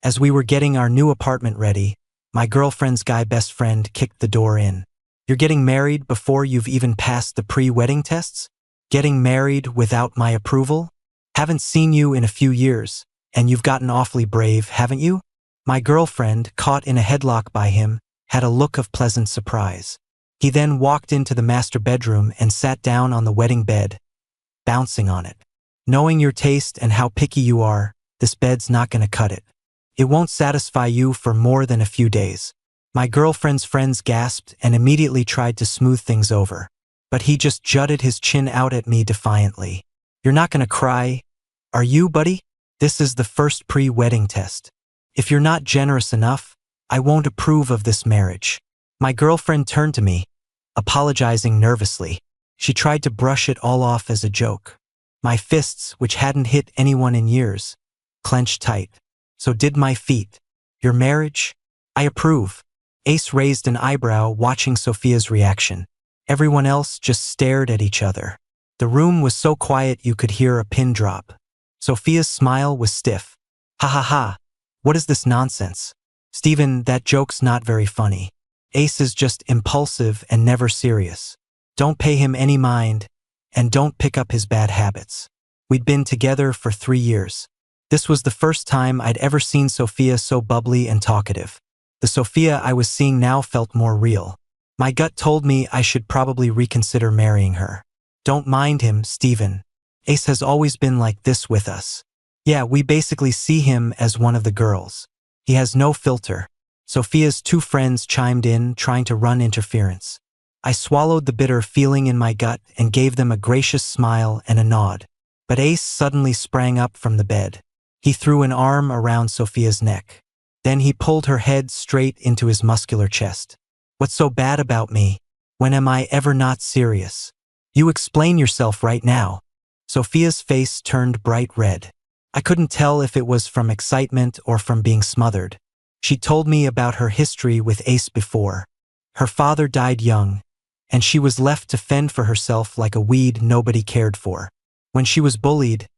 As we were getting our new apartment ready, my girlfriend's guy best friend kicked the door in. "You're getting married before you've even passed the pre-wedding tests? Getting married without my approval? Haven't seen you in a few years, and you've gotten awfully brave, haven't you?" My girlfriend, caught in a headlock by him, had a look of pleasant surprise. He then walked into the master bedroom and sat down on the wedding bed, bouncing on it. "Knowing your taste and how picky you are, this bed's not gonna cut it. It won't satisfy you for more than a few days." My girlfriend's friends gasped and immediately tried to smooth things over. But he just jutted his chin out at me defiantly. "You're not gonna cry, are you, buddy? This is the first pre-wedding test. If you're not generous enough, I won't approve of this marriage." My girlfriend turned to me, apologizing nervously. She tried to brush it all off as a joke. My fists, which hadn't hit anyone in years, clenched tight. "So did my feet. Your marriage? I approve." Ace raised an eyebrow, watching Sophia's reaction. Everyone else just stared at each other. The room was so quiet you could hear a pin drop. Sophia's smile was stiff. "Ha ha ha. What is this nonsense? Steven, that joke's not very funny. Ace is just impulsive and never serious. Don't pay him any mind, and don't pick up his bad habits. We'd been together for 3 years. This was the first time I'd ever seen Sophia so bubbly and talkative. The Sophia I was seeing now felt more real. My gut told me I should probably reconsider marrying her. Don't mind him, Steven. Ace has always been like this with us. Yeah, we basically see him as one of the girls. He has no filter." Sophia's 2 friends chimed in, trying to run interference. I swallowed the bitter feeling in my gut and gave them a gracious smile and a nod. But Ace suddenly sprang up from the bed. He threw an arm around Sophia's neck. Then he pulled her head straight into his muscular chest. "What's so bad about me? When am I ever not serious? You explain yourself right now." Sophia's face turned bright red. I couldn't tell if it was from excitement or from being smothered. She told me about her history with Ace before. Her father died young, and she was left to fend for herself like a weed nobody cared for. When she was bullied,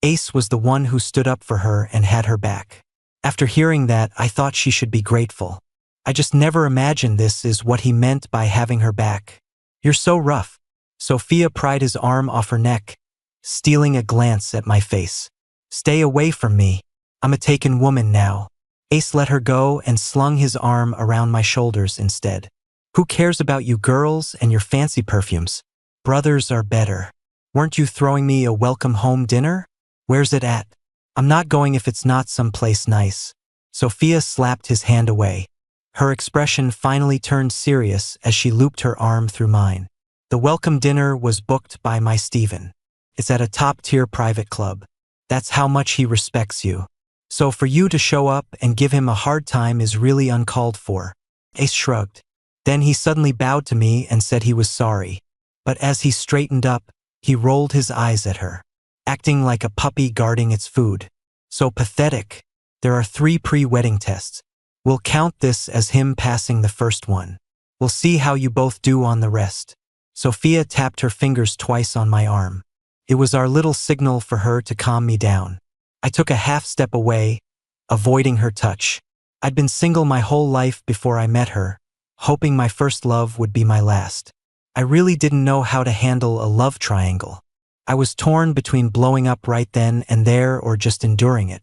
Ace was the one who stood up for her and had her back. After hearing that, I thought she should be grateful. I just never imagined this is what he meant by having her back. "You're so rough." Sophia pried his arm off her neck, stealing a glance at my face. "Stay away from me. I'm a taken woman now." Ace let her go and slung his arm around my shoulders instead. "Who cares about you girls and your fancy perfumes? Brothers are better. Weren't you throwing me a welcome home dinner? Where's it at? I'm not going if it's not someplace nice." Sophia slapped his hand away. Her expression finally turned serious as she looped her arm through mine. "The welcome dinner was booked by my Steven. It's at a top-tier private club. That's how much he respects you. So for you to show up and give him a hard time is really uncalled for." Ace shrugged. Then he suddenly bowed to me and said he was sorry. But as he straightened up, he rolled his eyes at her, acting like a puppy guarding its food. "So pathetic. There are 3 pre-wedding tests. We'll count this as him passing the first one. We'll see how you both do on the rest." Sophia tapped her fingers twice on my arm. It was our little signal for her to calm me down. I took a half step away, avoiding her touch. I'd been single my whole life before I met her, hoping my first love would be my last. I really didn't know how to handle a love triangle. I was torn between blowing up right then and there or just enduring it.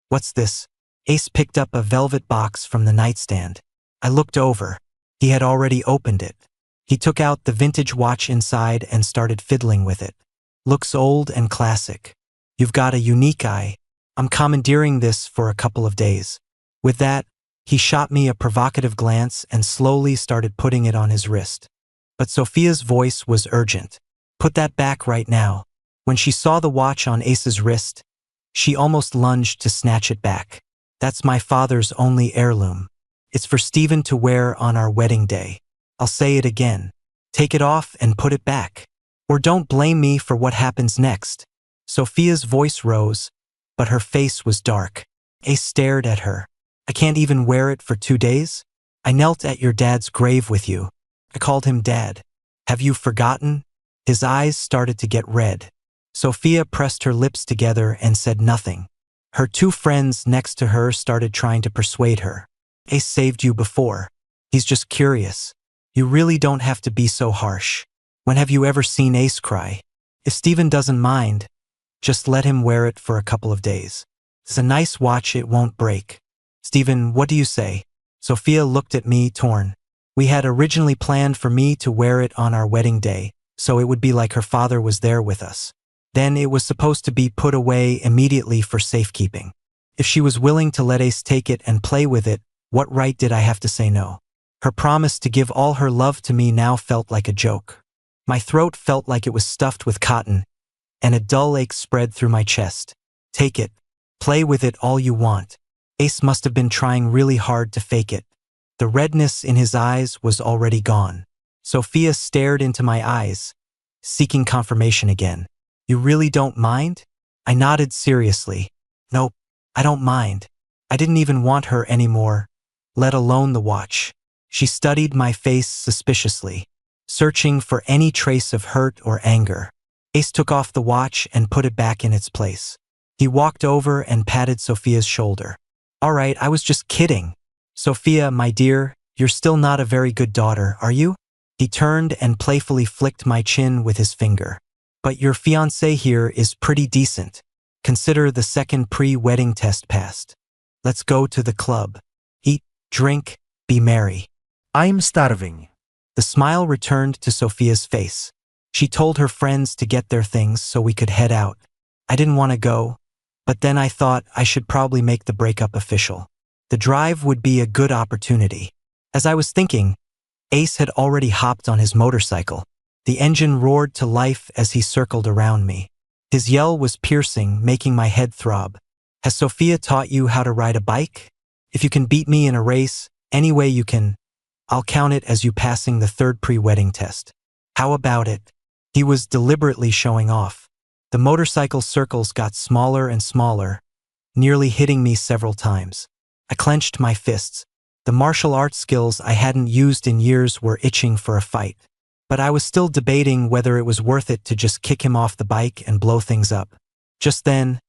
"What's this?" Ace picked up a velvet box from the nightstand. I looked over. He had already opened it. He took out the vintage watch inside and started fiddling with it. "Looks old and classic. You've got a unique eye. I'm commandeering this for a couple of days." With that, he shot me a provocative glance and slowly started putting it on his wrist. But Sophia's voice was urgent. "Put that back right now." When she saw the watch on Ace's wrist, she almost lunged to snatch it back. "That's my father's only heirloom. It's for Steven to wear on our wedding day. I'll say it again. Take it off and put it back. Or don't blame me for what happens next." Sophia's voice rose, but her face was dark. Ace stared at her. "I can't even wear it for 2 days? I knelt at your dad's grave with you. I called him Dad. Have you forgotten?" His eyes started to get red. Sophia pressed her lips together and said nothing. Her two friends next to her started trying to persuade her. Ace saved you before. He's just curious. You really don't have to be so harsh. When have you ever seen Ace cry? If Steven doesn't mind, just let him wear it for a couple of days. It's a nice watch, it won't break. Steven, what do you say? Sophia looked at me, torn. We had originally planned for me to wear it on our wedding day, so it would be like her father was there with us. Then it was supposed to be put away immediately for safekeeping. If she was willing to let Ace take it and play with it, what right did I have to say no? Her promise to give all her love to me now felt like a joke. My throat felt like it was stuffed with cotton, and a dull ache spread through my chest. Take it. Play with it all you want. Ace must have been trying really hard to fake it. The redness in his eyes was already gone. Sophia stared into my eyes, seeking confirmation again. You really don't mind? I nodded seriously. Nope, I don't mind. I didn't even want her anymore, let alone the watch. She studied my face suspiciously, searching for any trace of hurt or anger. Ace took off the watch and put it back in its place. He walked over and patted Sophia's shoulder. All right, I was just kidding. Sophia, my dear, you're still not a very good daughter, are you? He turned and playfully flicked my chin with his finger. But your fiancé here is pretty decent. Consider the second pre-wedding test passed. Let's go to the club. Eat, drink, be merry. I'm starving. The smile returned to Sophia's face. She told her friends to get their things so we could head out. I didn't want to go, but then I thought I should probably make the breakup official. The drive would be a good opportunity. As I was thinking, Ace had already hopped on his motorcycle. The engine roared to life as he circled around me. His yell was piercing, making my head throb. Has Sophia taught you how to ride a bike? If you can beat me in a race, any way you can, I'll count it as you passing the third pre-wedding test. How about it? He was deliberately showing off. The motorcycle circles got smaller and smaller, nearly hitting me several times. I clenched my fists. The martial arts skills I hadn't used in years were itching for a fight. But I was still debating whether it was worth it to just kick him off the bike and blow things up. Just then,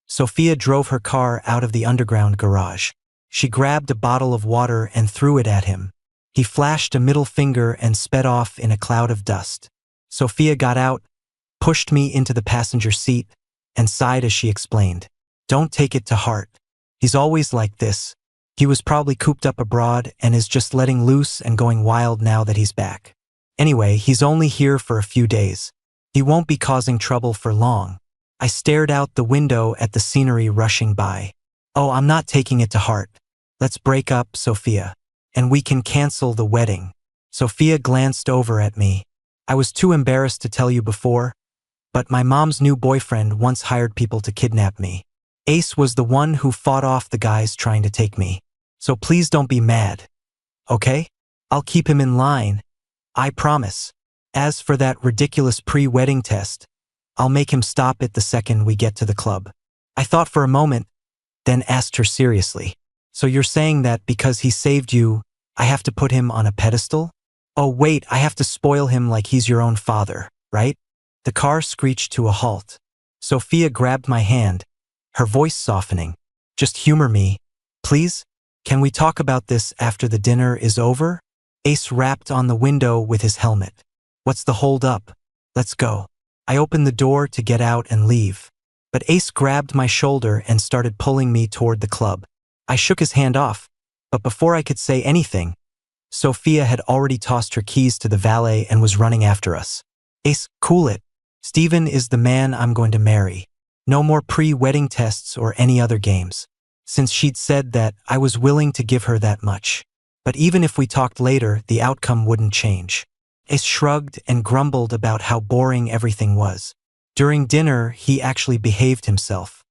Sophia drove her car out of the underground garage. She grabbed a bottle of water and threw it at him. He flashed a middle finger and sped off in a cloud of dust. Sophia got out, pushed me into the passenger seat, and sighed as she explained. Don't take it to heart. He's always like this. He was probably cooped up abroad and is just letting loose and going wild now that he's back. Anyway, he's only here for a few days. He won't be causing trouble for long. I stared out the window at the scenery rushing by. Oh, I'm not taking it to heart. Let's break up, Sophia, and we can cancel the wedding. Sophia glanced over at me. I was too embarrassed to tell you before, but my mom's new boyfriend once hired people to kidnap me. Ace was the one who fought off the guys trying to take me. So please don't be mad. Okay? I'll keep him in line. I promise. As for that ridiculous pre-wedding test, I'll make him stop it the second we get to the club. I thought for a moment, then asked her seriously. So you're saying that because he saved you, I have to put him on a pedestal? Oh wait, I have to spoil him like he's your own father, right? The car screeched to a halt. Sophia grabbed my hand, her voice softening. Just humor me, please? Can we talk about this after the dinner is over? Ace rapped on the window with his helmet. What's the hold up? Let's go. I opened the door to get out and leave, but Ace grabbed my shoulder and started pulling me toward the club. I shook his hand off, but before I could say anything, Sophia had already tossed her keys to the valet and was running after us. Ace, cool it. Steven is the man I'm going to marry. No more pre-wedding tests or any other games. Since she'd said that, I was willing to give her that much. But even if we talked later, the outcome wouldn't change. Ace shrugged and grumbled about how boring everything was. During dinner, he actually behaved himself.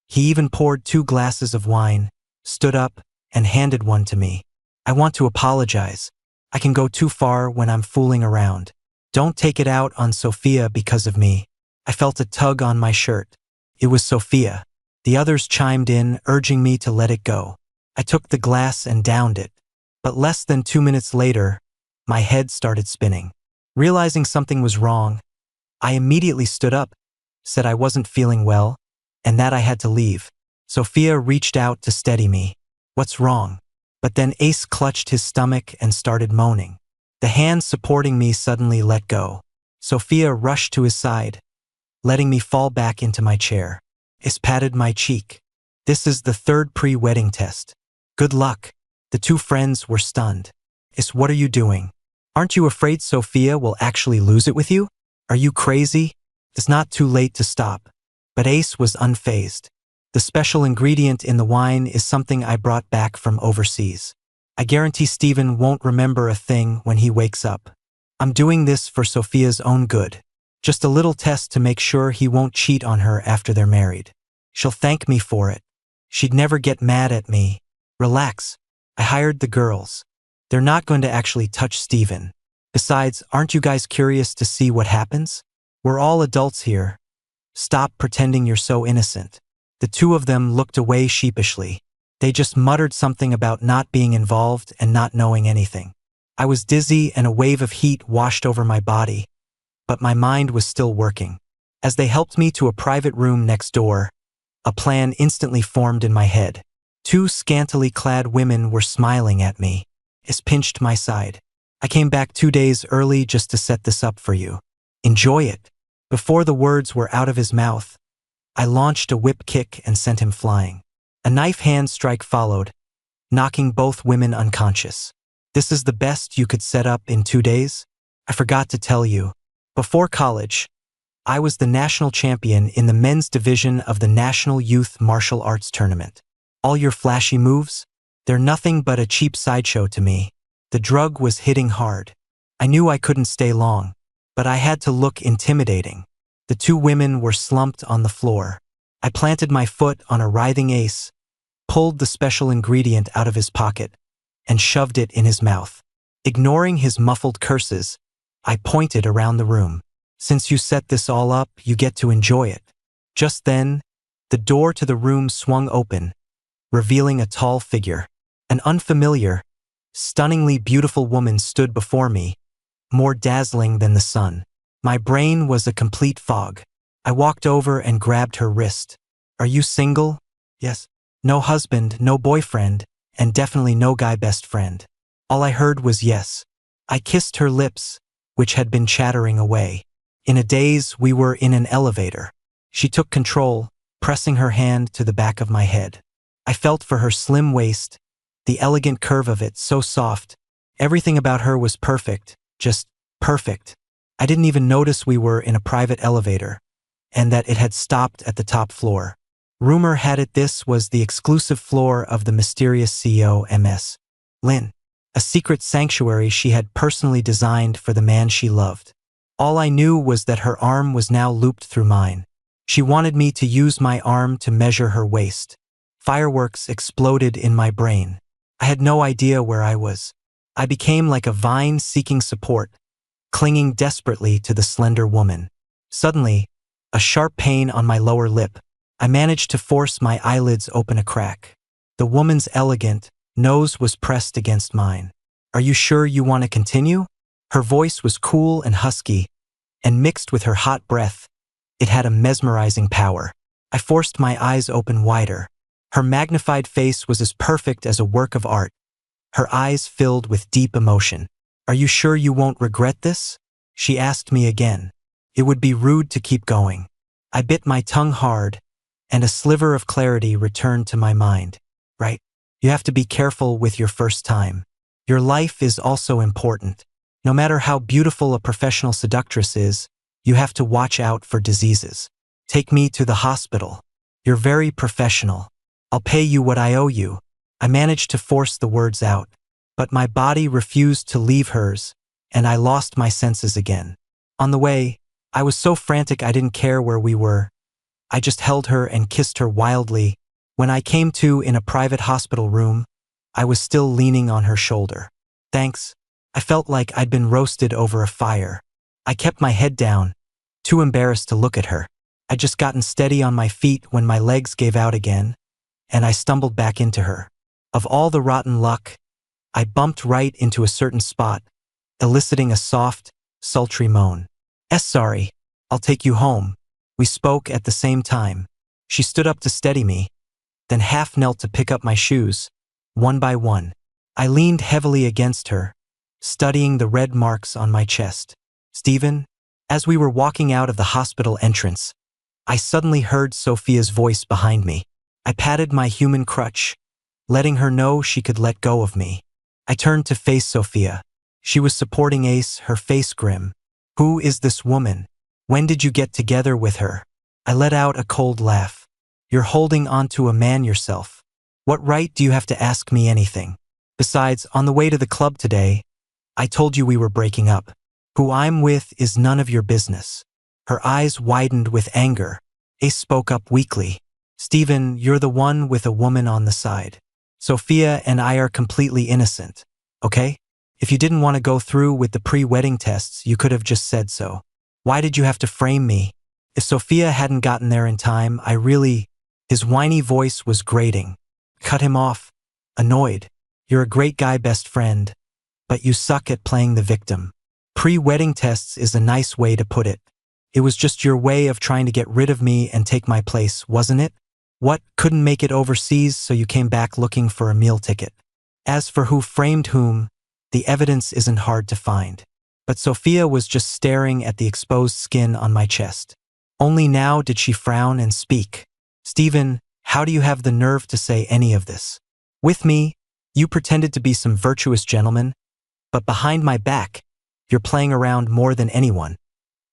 He even poured 2 glasses of wine, stood up, and handed one to me. I want to apologize. I can go too far when I'm fooling around. Don't take it out on Sophia because of me. I felt a tug on my shirt. It was Sophia. The others chimed in, urging me to let it go. I took the glass and downed it. But less than 2 minutes later, my head started spinning. Realizing something was wrong, I immediately stood up, said I wasn't feeling well, and that I had to leave. Sophia reached out to steady me. What's wrong? But then Ace clutched his stomach and started moaning. The hand supporting me suddenly let go. Sophia rushed to his side, letting me fall back into my chair. Ace patted my cheek. This is the third pre-wedding test. Good luck. The two friends were stunned. Ace, what are you doing? Aren't you afraid Sophia will actually lose it with you? Are you crazy? It's not too late to stop. But Ace was unfazed. The special ingredient in the wine is something I brought back from overseas. I guarantee Steven won't remember a thing when he wakes up. I'm doing this for Sophia's own good. Just a little test to make sure he won't cheat on her after they're married. She'll thank me for it. She'd never get mad at me. Relax. I hired the girls. They're not going to actually touch Steven. Besides, aren't you guys curious to see what happens? We're all adults here. Stop pretending you're so innocent. The two of them looked away sheepishly. They just muttered something about not being involved and not knowing anything. I was dizzy and a wave of heat washed over my body, but my mind was still working. As they helped me to a private room next door, a plan instantly formed in my head. Two scantily clad women were smiling at me. It pinched my side. I came back 2 days early just to set this up for you. Enjoy it. Before the words were out of his mouth, I launched a whip kick and sent him flying. A knife hand strike followed, knocking both women unconscious. This is the best you could set up in 2 days? I forgot to tell you. Before college, I was the national champion in the men's division of the National Youth Martial Arts Tournament. All your flashy moves? They're nothing but a cheap sideshow to me. The drug was hitting hard. I knew I couldn't stay long, but I had to look intimidating. The two women were slumped on the floor. I planted my foot on a writhing Ace, pulled the special ingredient out of his pocket, and shoved it in his mouth. Ignoring his muffled curses, I pointed around the room. Since you set this all up, you get to enjoy it. Just then, the door to the room swung open, revealing a tall figure. An unfamiliar, stunningly beautiful woman stood before me, more dazzling than the sun. My brain was a complete fog. I walked over and grabbed her wrist. Are you single? Yes. No husband, no boyfriend, and definitely no guy best friend. All I heard was yes. I kissed her lips, which had been chattering away. In a daze, we were in an elevator. She took control, pressing her hand to the back of my head. I felt for her slim waist, the elegant curve of it so soft. Everything about her was perfect, just perfect. I didn't even notice we were in a private elevator, and that it had stopped at the top floor. Rumor had it this was the exclusive floor of the mysterious CEO Ms. Lin, a secret sanctuary she had personally designed for the man she loved. All I knew was that her arm was now looped through mine. She wanted me to use my arm to measure her waist. Fireworks exploded in my brain. I had no idea where I was. I became like a vine seeking support, clinging desperately to the slender woman. Suddenly, a sharp pain on my lower lip. I managed to force my eyelids open a crack. The woman's elegant nose was pressed against mine. Are you sure you want to continue? Her voice was cool and husky, and mixed with her hot breath, it had a mesmerizing power. I forced my eyes open wider. Her magnified face was as perfect as a work of art. Her eyes filled with deep emotion. Are you sure you won't regret this? She asked me again. It would be rude to keep going. I bit my tongue hard, and a sliver of clarity returned to my mind. Right? You have to be careful with your first time. Your life is also important. No matter how beautiful a professional seductress is, you have to watch out for diseases. Take me to the hospital. You're very professional. I'll pay you what I owe you. I managed to force the words out, but my body refused to leave hers, and I lost my senses again. On the way, I was so frantic I didn't care where we were. I just held her and kissed her wildly. When I came to in a private hospital room, I was still leaning on her shoulder. Thanks. I felt like I'd been roasted over a fire. I kept my head down, too embarrassed to look at her. I'd just gotten steady on my feet when my legs gave out again, and I stumbled back into her. Of all the rotten luck, I bumped right into a certain spot, eliciting a soft, sultry moan. Sorry, I'll take you home. We spoke at the same time. She stood up to steady me, then half knelt to pick up my shoes, one by one. I leaned heavily against her, studying the red marks on my chest. Stephen, as we were walking out of the hospital entrance, I suddenly heard Sophia's voice behind me. I patted my human crutch, letting her know she could let go of me. I turned to face Sophia. She was supporting Ace, her face grim. Who is this woman? When did you get together with her? I let out a cold laugh. You're holding on to a man yourself. What right do you have to ask me anything? Besides, on the way to the club today, I told you we were breaking up. Who I'm with is none of your business. Her eyes widened with anger. Ace spoke up weakly. Stephen, you're the one with a woman on the side. Sophia and I are completely innocent, okay? If you didn't want to go through with the pre-wedding tests, you could have just said so. Why did you have to frame me? If Sophia hadn't gotten there in time, His whiny voice was grating. Cut him off. Annoyed. You're a great guy, best friend, but you suck at playing the victim. Pre-wedding tests is a nice way to put it. It was just your way of trying to get rid of me and take my place, wasn't it? What, couldn't make it overseas, so you came back looking for a meal ticket? As for who framed whom, the evidence isn't hard to find. But Sophia was just staring at the exposed skin on my chest. Only now did she frown and speak. Stephen, how do you have the nerve to say any of this? With me, you pretended to be some virtuous gentleman, but behind my back, you're playing around more than anyone.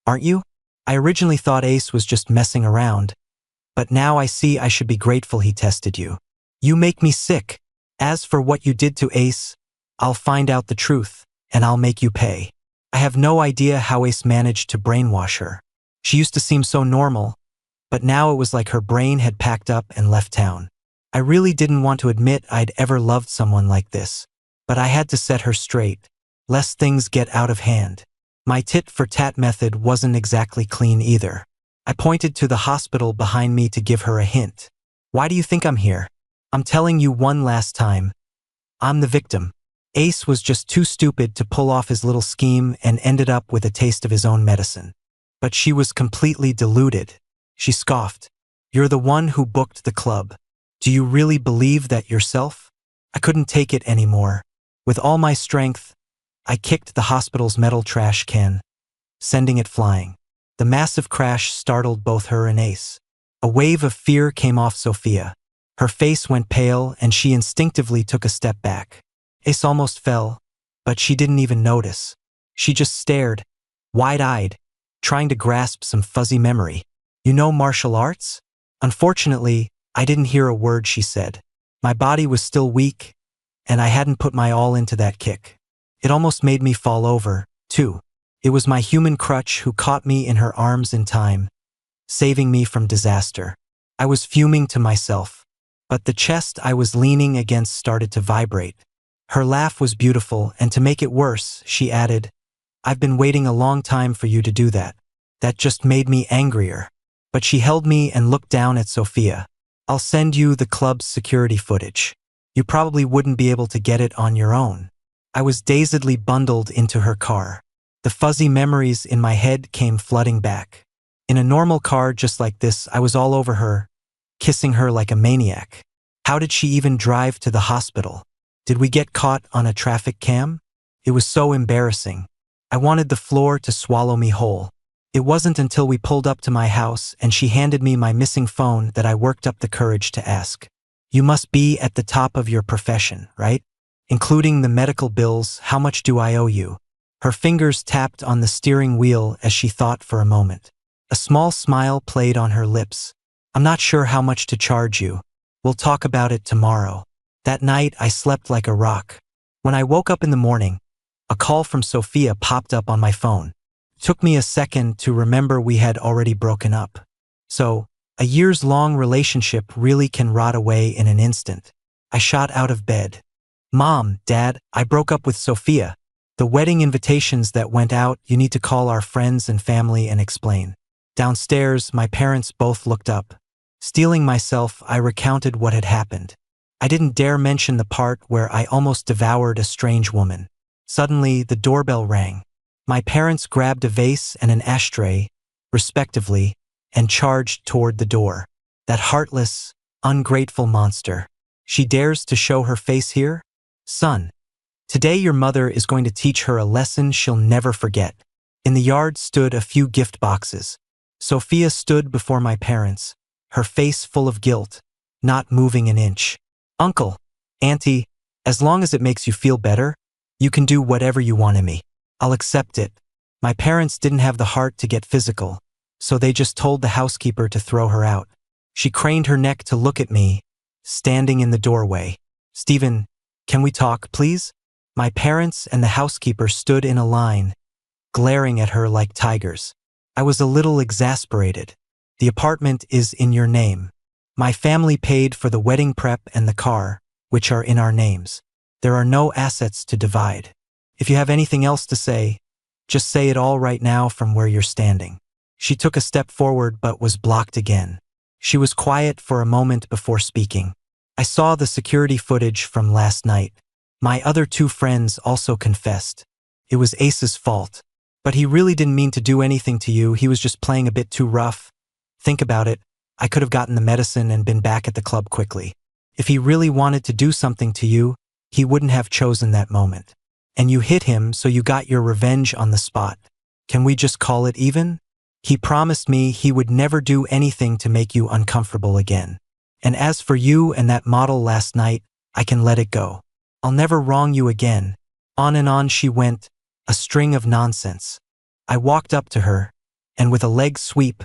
Aren't you? I originally thought Ace was just messing around, but now I see I should be grateful he tested you. You make me sick. As for what you did to Ace, I'll find out the truth, and I'll make you pay. I have no idea how Ace managed to brainwash her. She used to seem so normal, but now it was like her brain had packed up and left town. I really didn't want to admit I'd ever loved someone like this, but I had to set her straight, lest things get out of hand. My tit-for-tat method wasn't exactly clean either. I pointed to the hospital behind me to give her a hint. Why do you think I'm here? I'm telling you one last time. I'm the victim. Ace was just too stupid to pull off his little scheme and ended up with a taste of his own medicine. But she was completely deluded. She scoffed. You're the one who booked the club. Do you really believe that yourself? I couldn't take it anymore. With all my strength, I kicked the hospital's metal trash can, sending it flying. The massive crash startled both her and Ace. A wave of fear came off Sophia. Her face went pale and she instinctively took a step back. Ace almost fell, but she didn't even notice. She just stared, wide-eyed, trying to grasp some fuzzy memory. You know martial arts? Unfortunately, I didn't hear a word she said. My body was still weak, and I hadn't put my all into that kick. It almost made me fall over, too. It was my human crutch who caught me in her arms in time, saving me from disaster. I was fuming to myself, but the chest I was leaning against started to vibrate. Her laugh was beautiful, and to make it worse, she added, I've been waiting a long time for you to do that. That just made me angrier. But she held me and looked down at Sophia. I'll send you the club's security footage. You probably wouldn't be able to get it on your own. I was dazedly bundled into her car. The fuzzy memories in my head came flooding back. In a normal car just like this, I was all over her, kissing her like a maniac. How did she even drive to the hospital? Did we get caught on a traffic cam? It was so embarrassing. I wanted the floor to swallow me whole. It wasn't until we pulled up to my house and she handed me my missing phone that I worked up the courage to ask. You must be at the top of your profession, right? Including the medical bills, how much do I owe you? Her fingers tapped on the steering wheel as she thought for a moment. A small smile played on her lips. I'm not sure how much to charge you. We'll talk about it tomorrow. That night, I slept like a rock. When I woke up in the morning, a call from Sophia popped up on my phone. It took me a second to remember we had already broken up. So, a years-long relationship really can rot away in an instant. I shot out of bed. Mom, Dad, I broke up with Sophia. The wedding invitations that went out, you need to call our friends and family and explain. Downstairs, my parents both looked up. Steeling myself, I recounted what had happened. I didn't dare mention the part where I almost devoured a strange woman. Suddenly, the doorbell rang. My parents grabbed a vase and an ashtray, respectively, and charged toward the door. That heartless, Ungrateful monster. She dares to show her face here? Son, today your mother is going to teach her a lesson she'll never forget. In the yard stood a few gift boxes. Sophia stood before my parents, her face full of guilt, not moving an inch. Uncle, Auntie, as long as it makes you feel better, you can do whatever you want in me. I'll accept it. My parents didn't have the heart to get physical, so they just told the housekeeper to throw her out. She craned her neck to look at me, standing in the doorway. Stephen, can we talk, please? My parents and the housekeeper stood in a line, glaring at her like tigers. I was a little exasperated. The apartment is in your name. My family paid for the wedding prep and the car, which are in our names. There are no assets to divide. If you have anything else to say, just say it all right now from where you're standing. She took a step forward but was blocked again. She was quiet for a moment before speaking. I saw the security footage from last night. My other two friends also confessed. It was Ace's fault. But he really didn't mean to do anything to you, he was just playing a bit too rough. Think about it, I could have gotten the medicine and been back at the club quickly. If he really wanted to do something to you, he wouldn't have chosen that moment. And you hit him, so you got your revenge on the spot. Can we just call it even? He promised me he would never do anything to make you uncomfortable again. And as for you and that model last night, I can let it go. I'll never wrong you again. On and on she went, a string of nonsense. I walked up to her, and with a leg sweep,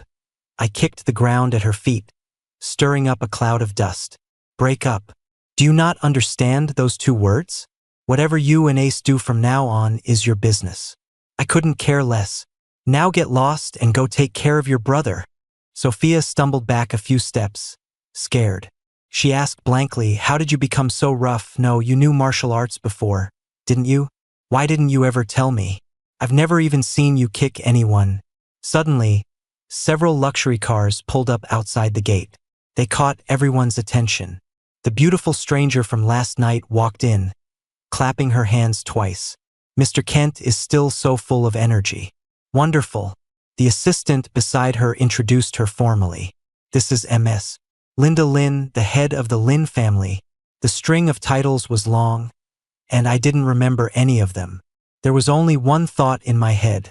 I kicked the ground at her feet, stirring up a cloud of dust. Break up. Do you not understand those two words? Whatever you and Ace do from now on is your business. I couldn't care less. Now get lost and go take care of your brother. Sophia stumbled back a few steps, scared. She asked blankly, how did you become so rough? No, you knew martial arts before, didn't you? Why didn't you ever tell me? I've never even seen you kick anyone. Suddenly, several luxury cars pulled up outside the gate. They caught everyone's attention. The beautiful stranger from last night walked in, clapping her hands twice. Mr. Kent is still so full of energy. Wonderful. The assistant beside her introduced her formally. This is Ms. Linda Lynn, the head of the Lynn family. The string of titles was long, and I didn't remember any of them. There was only one thought in my head.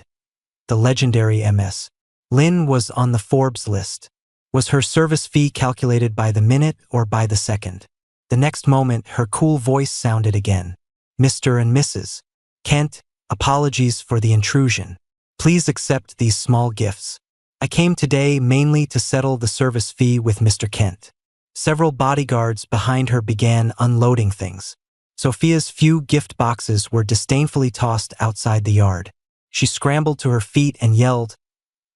The legendary Ms. Lynn was on the Forbes list. Was her service fee calculated by the minute or by the second? The next moment, her cool voice sounded again. Mr. and Mrs. Kent, apologies for the intrusion. Please accept these small gifts. I came today mainly to settle the service fee with Mr. Kent. Several bodyguards behind her began unloading things. Sophia's few gift boxes were disdainfully tossed outside the yard. She scrambled to her feet and yelled,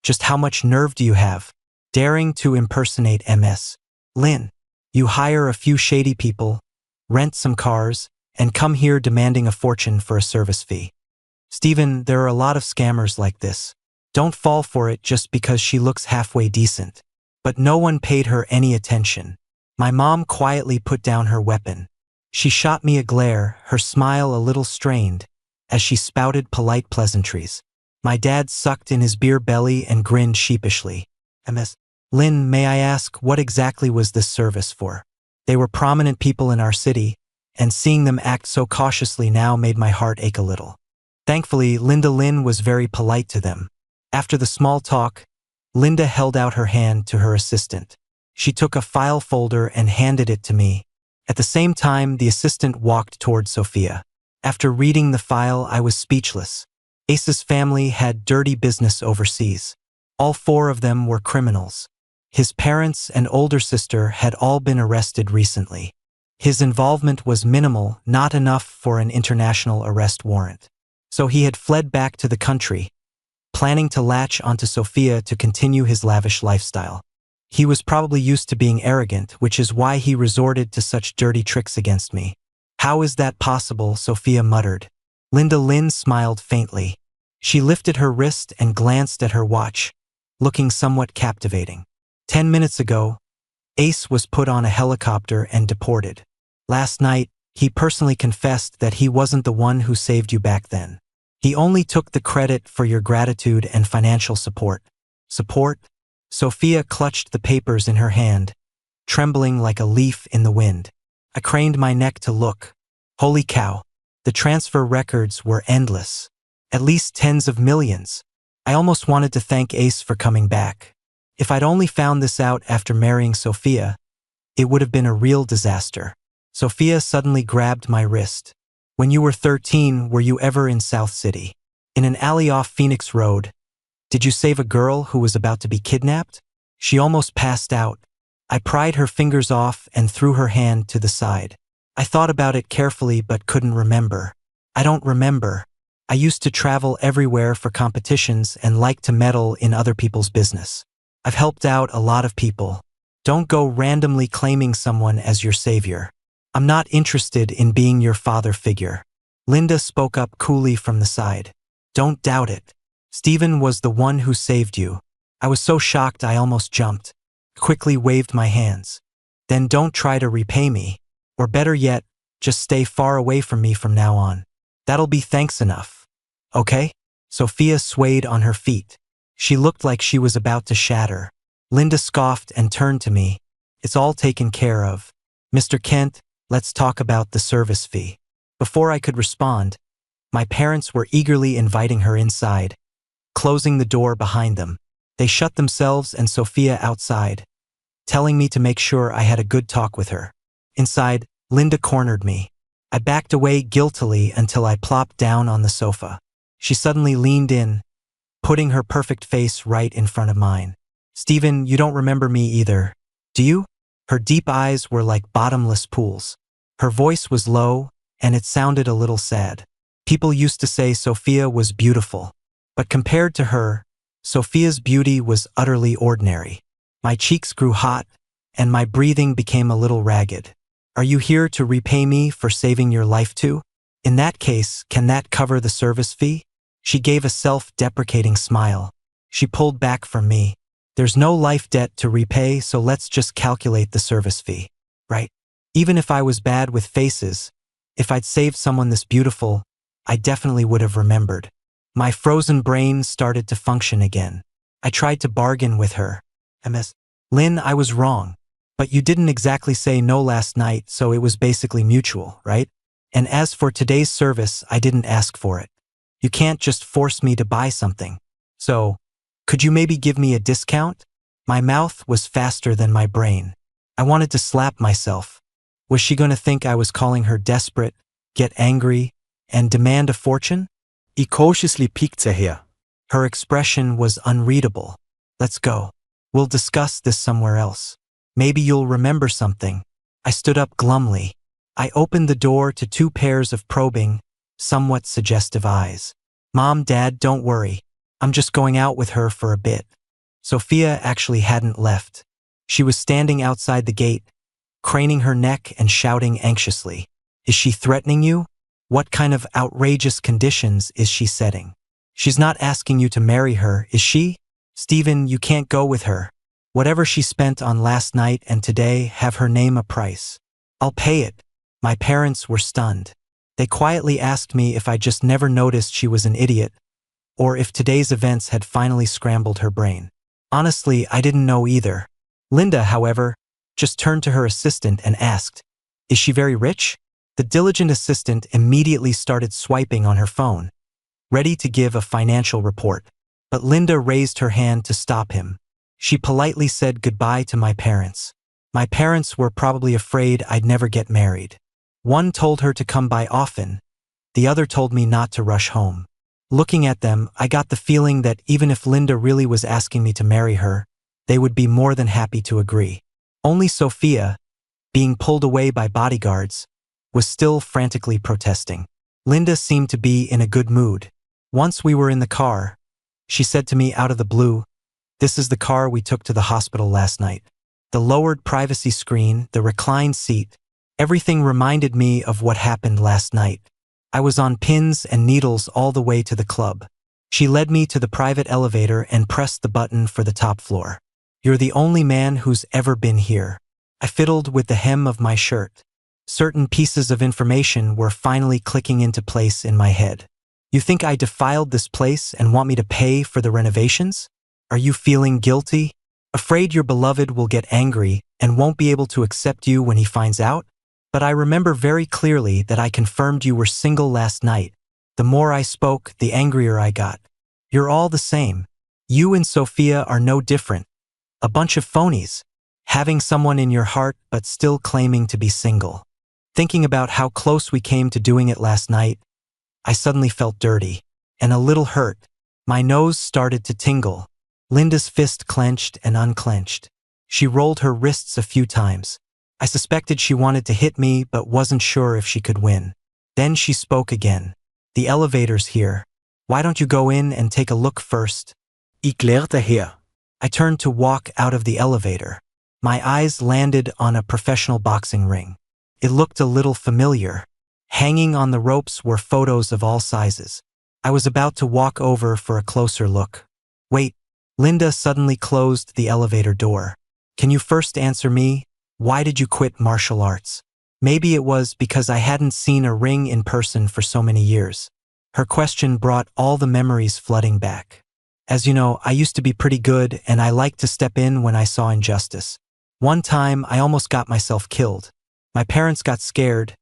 "Just how much nerve do you have, daring to impersonate Ms. Lynn? You hire a few shady people, rent some cars, and come here demanding a fortune for a service fee. Stephen, there are a lot of scammers like this. Don't fall for it just because she looks halfway decent." But no one paid her any attention. My mom quietly put down her weapon. She shot me a glare, her smile a little strained, as she spouted polite pleasantries. My dad sucked in his beer belly and grinned sheepishly. Ms. Lynn, may I ask, what exactly was this service for? They were prominent people in our city, and seeing them act so cautiously now made my heart ache a little. Thankfully, Linda Lynn was very polite to them. After the small talk, Linda held out her hand to her assistant. She took a file folder and handed it to me. At the same time, the assistant walked toward Sophia. After reading the file, I was speechless. Ace's family had dirty business overseas. All four of them were criminals. His parents and older sister had all been arrested recently. His involvement was minimal, not enough for an international arrest warrant. So he had fled back to the country, planning to latch onto Sophia to continue his lavish lifestyle. He was probably used to being arrogant, which is why he resorted to such dirty tricks against me. How is that possible? Sophia muttered. Linda Lynn smiled faintly. She lifted her wrist and glanced at her watch, looking somewhat captivating. 10 minutes ago, Ace was put on a helicopter and deported. Last night, he personally confessed that he wasn't the one who saved you back then. He only took the credit for your gratitude and financial support. Support? Sophia clutched the papers in her hand, trembling like a leaf in the wind. I craned my neck to look. Holy cow! The transfer records were endless. At least tens of millions. I almost wanted to thank Ace for coming back. If I'd only found this out after marrying Sophia, it would have been a real disaster. Sophia suddenly grabbed my wrist. When you were 13, were you ever in South City? In an alley off Phoenix Road? Did you save a girl who was about to be kidnapped? She almost passed out. I pried her fingers off and threw her hand to the side. I thought about it carefully but couldn't remember. I don't remember. I used to travel everywhere for competitions and like to meddle in other people's business. I've helped out a lot of people. Don't go randomly claiming someone as your savior. I'm not interested in being your father figure. Linda spoke up coolly from the side. Don't doubt it. Stephen was the one who saved you. I was so shocked I almost jumped. Quickly waved my hands. Then don't try to repay me. Or better yet, just stay far away from me from now on. That'll be thanks enough. Okay? Sophia swayed on her feet. She looked like she was about to shatter. Linda scoffed and turned to me. It's all taken care of. Mr. Kent, let's talk about the service fee. Before I could respond, my parents were eagerly inviting her inside, closing the door behind them. They shut themselves and Sophia outside, telling me to make sure I had a good talk with her. Inside, Linda cornered me. I backed away guiltily until I plopped down on the sofa. She suddenly leaned in, putting her perfect face right in front of mine. Stephen, you don't remember me either, do you? Her deep eyes were like bottomless pools. Her voice was low, and it sounded a little sad. People used to say Sophia was beautiful, but compared to her, Sophia's beauty was utterly ordinary. My cheeks grew hot, and my breathing became a little ragged. Are you here to repay me for saving your life too? In that case, can that cover the service fee? She gave a self-deprecating smile. She pulled back from me. There's no life debt to repay, so let's just calculate the service fee, right? Even if I was bad with faces, if I'd saved someone this beautiful, I definitely would have remembered. My frozen brain started to function again. I tried to bargain with her. Ms. Lynn, I was wrong. But you didn't exactly say no last night, so it was basically mutual, right? And as for today's service, I didn't ask for it. You can't just force me to buy something. So, could you maybe give me a discount? My mouth was faster than my brain. I wanted to slap myself. Was she going to think I was calling her desperate, get angry, and demand a fortune? I cautiously peeked her. Her expression was unreadable. Let's go. We'll discuss this somewhere else. Maybe you'll remember something. I stood up glumly. I opened the door to two pairs of probing, somewhat suggestive eyes. Mom, Dad, don't worry. I'm just going out with her for a bit. Sophia actually hadn't left. She was standing outside the gate, craning her neck and shouting anxiously. Is she threatening you? What kind of outrageous conditions is she setting? She's not asking you to marry her, is she? Stephen, you can't go with her. Whatever she spent on last night and today, have her name a price. I'll pay it. My parents were stunned. They quietly asked me if I just never noticed she was an idiot, or if today's events had finally scrambled her brain. Honestly, I didn't know either. Linda, however, just turned to her assistant and asked, is she very rich? The diligent assistant immediately started swiping on her phone, ready to give a financial report. But Linda raised her hand to stop him. She politely said goodbye to my parents. My parents were probably afraid I'd never get married. One told her to come by often. The other told me not to rush home. Looking at them, I got the feeling that even if Linda really was asking me to marry her, they would be more than happy to agree. Only Sophia, being pulled away by bodyguards, was still frantically protesting. Linda seemed to be in a good mood. Once we were in the car, she said to me out of the blue, this is the car we took to the hospital last night. The lowered privacy screen, the reclined seat, everything reminded me of what happened last night. I was on pins and needles all the way to the club. She led me to the private elevator and pressed the button for the top floor. You're the only man who's ever been here. I fiddled with the hem of my shirt. Certain pieces of information were finally clicking into place in my head. You think I defiled this place and want me to pay for the renovations? Are you feeling guilty? Afraid your beloved will get angry and won't be able to accept you when he finds out? But I remember very clearly that I confirmed you were single last night. The more I spoke, the angrier I got. You're all the same. You and Sophia are no different. A bunch of phonies. Having someone in your heart but still claiming to be single. Thinking about how close we came to doing it last night, I suddenly felt dirty and a little hurt. My nose started to tingle. Linda's fist clenched and unclenched. She rolled her wrists a few times. I suspected she wanted to hit me but wasn't sure if she could win. Then she spoke again. The elevator's here. Why don't you go in and take a look first? Ik leerte her. I turned to walk out of the elevator. My eyes landed on a professional boxing ring. It looked a little familiar. Hanging on the ropes were photos of all sizes. I was about to walk over for a closer look. Wait, Linda suddenly closed the elevator door. Can you first answer me? Why did you quit martial arts? Maybe it was because I hadn't seen a ring in person for so many years. Her question brought all the memories flooding back. As you know, I used to be pretty good and I liked to step in when I saw injustice. One time, I almost got myself killed. My parents got scared,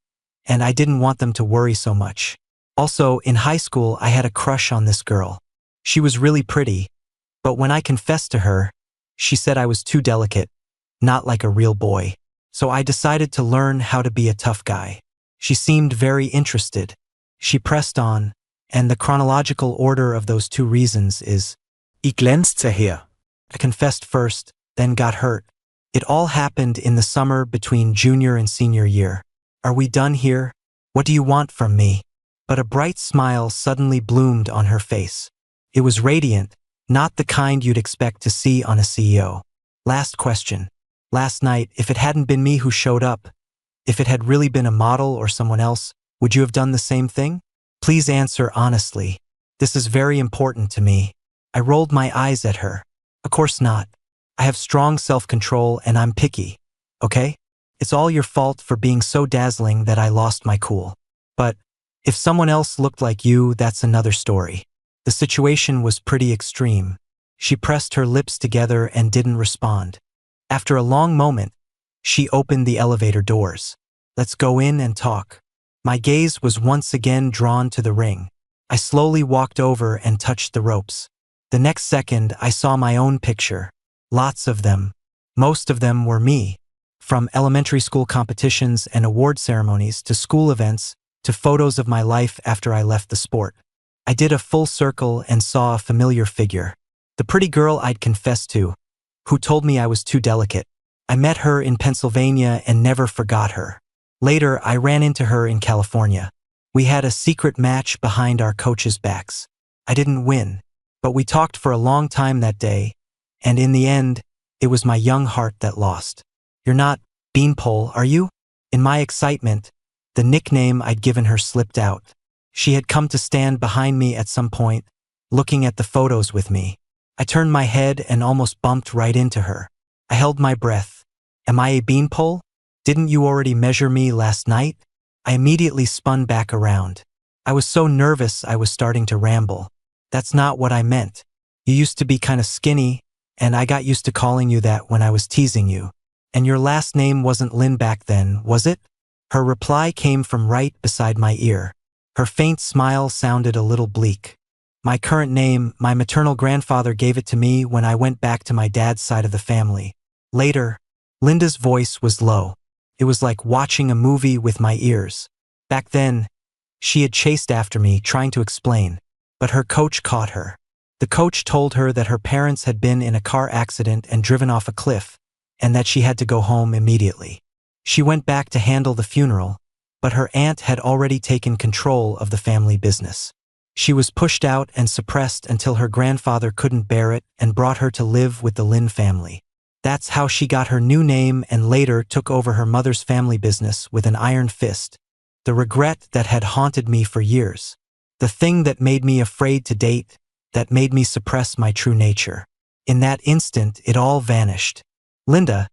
and I didn't want them to worry so much. Also, in high school, I had a crush on this girl. She was really pretty, but when I confessed to her, she said I was too delicate, not like a real boy. So I decided to learn how to be a tough guy. She seemed very interested. She pressed on, and the chronological order of those two reasons is, Ik lenste her. I confessed first, then got hurt. It all happened in the summer between junior and senior year. Are we done here? What do you want from me? But a bright smile suddenly bloomed on her face. It was radiant, not the kind you'd expect to see on a CEO. Last question. Last night, if it hadn't been me who showed up, if it had really been a model or someone else, would you have done the same thing? Please answer honestly. This is very important to me. I rolled my eyes at her. Of course not. I have strong self-control and I'm picky. Okay? It's all your fault for being so dazzling that I lost my cool. But if someone else looked like you, that's another story. The situation was pretty extreme. She pressed her lips together and didn't respond. After a long moment, she opened the elevator doors. Let's go in and talk. My gaze was once again drawn to the ring. I slowly walked over and touched the ropes. The next second, I saw my own picture. Lots of them. Most of them were me. From elementary school competitions and award ceremonies to school events to photos of my life after I left the sport. I did a full circle and saw a familiar figure. The pretty girl I'd confessed to, who told me I was too delicate. I met her in Pennsylvania and never forgot her. Later, I ran into her in California. We had a secret match behind our coaches' backs. I didn't win, but we talked for a long time that day, and in the end, it was my young heart that lost. You're not Beanpole, are you? In my excitement, the nickname I'd given her slipped out. She had come to stand behind me at some point, looking at the photos with me. I turned my head and almost bumped right into her. I held my breath. Am I a beanpole? Didn't you already measure me last night? I immediately spun back around. I was so nervous I was starting to ramble. That's not what I meant. You used to be kind of skinny, and I got used to calling you that when I was teasing you. And your last name wasn't Lynn back then, was it? Her reply came from right beside my ear. Her faint smile sounded a little bleak. My current name, my maternal grandfather gave it to me when I went back to my dad's side of the family. Later, Linda's voice was low. It was like watching a movie with my ears. Back then, she had chased after me, trying to explain, but her coach caught her. The coach told her that her parents had been in a car accident and driven off a cliff, and that she had to go home immediately. She went back to handle the funeral, but her aunt had already taken control of the family business. She was pushed out and suppressed until her grandfather couldn't bear it and brought her to live with the Lynn family. That's how she got her new name and later took over her mother's family business with an iron fist. The regret that had haunted me for years. The thing that made me afraid to date, that made me suppress my true nature. In that instant, it all vanished. Linda,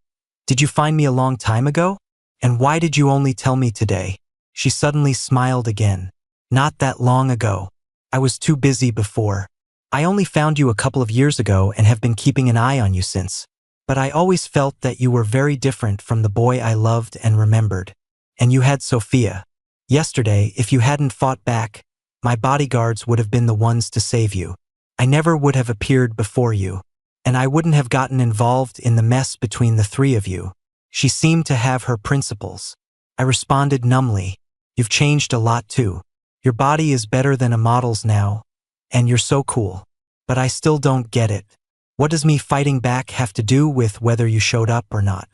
did you find me a long time ago? And why did you only tell me today? She suddenly smiled again. Not that long ago. I was too busy before. I only found you a couple of years ago and have been keeping an eye on you since. But I always felt that you were very different from the boy I loved and remembered. And you had Sophia. Yesterday, if you hadn't fought back, my bodyguards would have been the ones to save you. I never would have appeared before you. And I wouldn't have gotten involved in the mess between the three of you. She seemed to have her principles. I responded numbly. You've changed a lot too. Your body is better than a model's now, and you're so cool. But I still don't get it. What does me fighting back have to do with whether you showed up or not?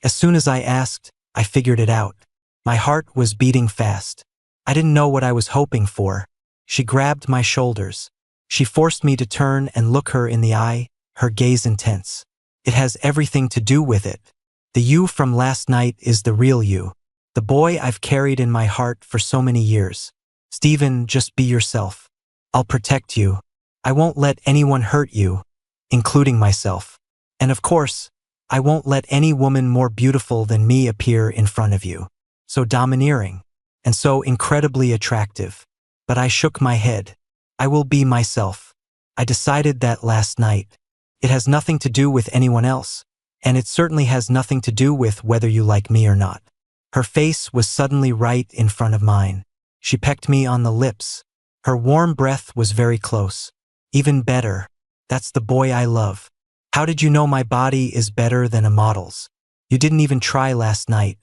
As soon as I asked, I figured it out. My heart was beating fast. I didn't know what I was hoping for. She grabbed my shoulders. She forced me to turn and look her in the eye, her gaze intense. It has everything to do with it. The you from last night is the real you. The boy I've carried in my heart for so many years. Stephen, just be yourself. I'll protect you. I won't let anyone hurt you, including myself. And of course, I won't let any woman more beautiful than me appear in front of you. So domineering, and so incredibly attractive. But I shook my head. I will be myself. I decided that last night. It has nothing to do with anyone else, and it certainly has nothing to do with whether you like me or not. Her face was suddenly right in front of mine. She pecked me on the lips. Her warm breath was very close. Even better. That's the boy I love. How did you know my body is better than a model's? You didn't even try last night.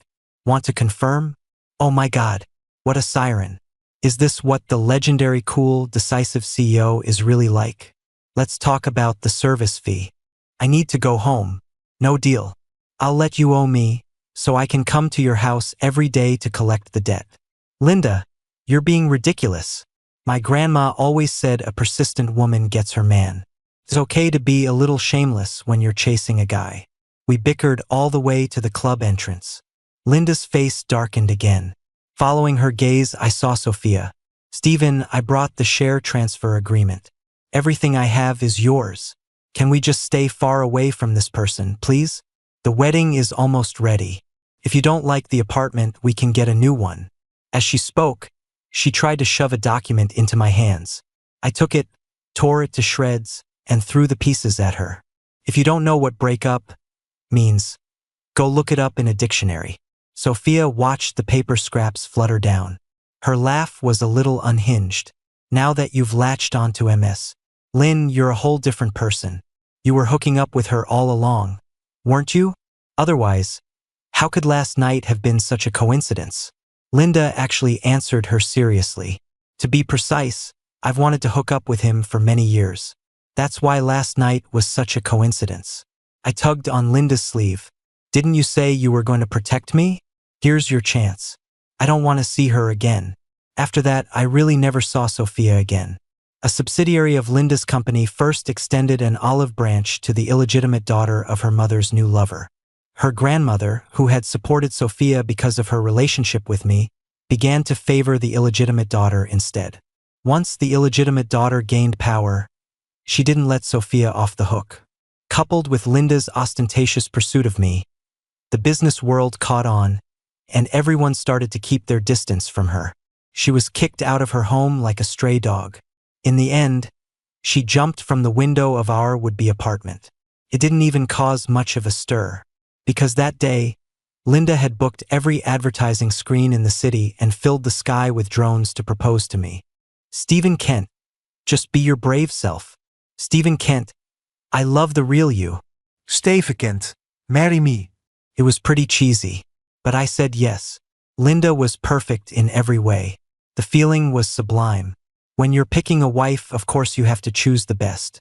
Want to confirm? Oh my God, what a siren. Is this what the legendary cool, decisive CEO is really like? Let's talk about the service fee. I need to go home. No deal. I'll let you owe me, so I can come to your house every day to collect the debt. Linda, you're being ridiculous. My grandma always said a persistent woman gets her man. It's okay to be a little shameless when you're chasing a guy. We bickered all the way to the club entrance. Linda's face darkened again. Following her gaze, I saw Sophia. Stephen, I brought the share transfer agreement. Everything I have is yours. Can we just stay far away from this person, please? The wedding is almost ready. If you don't like the apartment, we can get a new one. As she spoke, she tried to shove a document into my hands. I took it, tore it to shreds, and threw the pieces at her. If you don't know what break up means, go look it up in a dictionary. Sophia watched the paper scraps flutter down. Her laugh was a little unhinged. Now that you've latched onto MS, Lynn, you're a whole different person. You were hooking up with her all along, weren't you? Otherwise, how could last night have been such a coincidence? Linda actually answered her seriously. To be precise, I've wanted to hook up with him for many years. That's why last night was such a coincidence. I tugged on Linda's sleeve. Didn't you say you were going to protect me? Here's your chance. I don't want to see her again. After that, I really never saw Sophia again. A subsidiary of Linda's company first extended an olive branch to the illegitimate daughter of her mother's new lover. Her grandmother, who had supported Sophia because of her relationship with me, began to favor the illegitimate daughter instead. Once the illegitimate daughter gained power, she didn't let Sophia off the hook. Coupled with Linda's ostentatious pursuit of me, the business world caught on, and everyone started to keep their distance from her. She was kicked out of her home like a stray dog. In the end, she jumped from the window of our would-be apartment. It didn't even cause much of a stir, because that day, Linda had booked every advertising screen in the city and filled the sky with drones to propose to me. Stephen Kent, just be your brave self. Stephen Kent, I love the real you. Stephen Kent, marry me. It was pretty cheesy, but I said yes. Linda was perfect in every way. The feeling was sublime. When you're picking a wife, of course you have to choose the best.